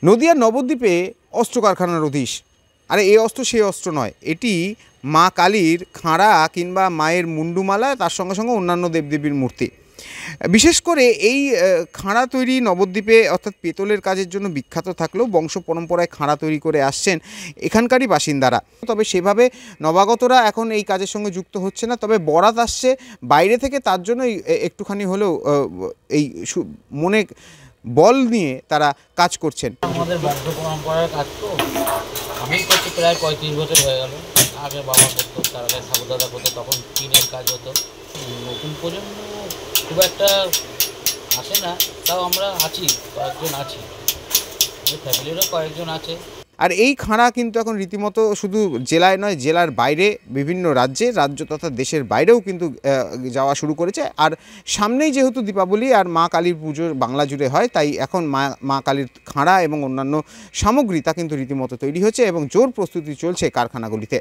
নদিয়ার নবদ্বীপে অস্ত্র কারখানার অধীশ। আরে এই অস্ত্র সেই অস্ত্র নয়, এটি মা কালীর খাঁড়া কিংবা মায়ের মুন্ডুমালা, তার সঙ্গে সঙ্গে অন্যান্য দেবদেবীর মূর্তি। বিশেষ করে এই খাঁড়া তৈরি নবদ্বীপে অর্থাৎ পেতলের কাজের জন্য বিখ্যাত থাকলেও বংশ পরম্পরায় খাঁড়া তৈরি করে আসছেন এখানকারই বাসিন্দারা। তবে সেভাবে নবাগতরা এখন এই কাজের সঙ্গে যুক্ত হচ্ছে না, তবে বরাত আসছে বাইরে থেকে, তার জন্য একটুখানি হলেও এই মনে বল নিয়ে তারা কাজ করছেন। আমাদের বংশ পরম্পরার কাজ তো আমি করছি প্রায় 35 বছর হয়ে গেল। আগে বাবা করতো, তার আগে ঠাকুরদাদা করতো, তখন টিনের কাজ হতো। নতুন প্রজন্ম খুব একটা আসে না, তাও আমরা আছি, কয়েকজন আছি, ফ্যামিলিরও কয়েকজন আছে। আর এই খাঁড়া কিন্তু এখন রীতিমতো শুধু জেলায় নয়, জেলার বাইরে বিভিন্ন রাজ্য তথা দেশের বাইরেও কিন্তু যাওয়া শুরু করেছে। আর সামনেই যেহেতু দীপাবলি আর মা কালীর পুজো বাংলা জুড়ে হয়, তাই এখন মা কালীর খাঁড়া এবং অন্যান্য সামগ্রী তা কিন্তু রীতিমতো তৈরি হচ্ছে এবং জোর প্রস্তুতি চলছে কারখানাগুলিতে।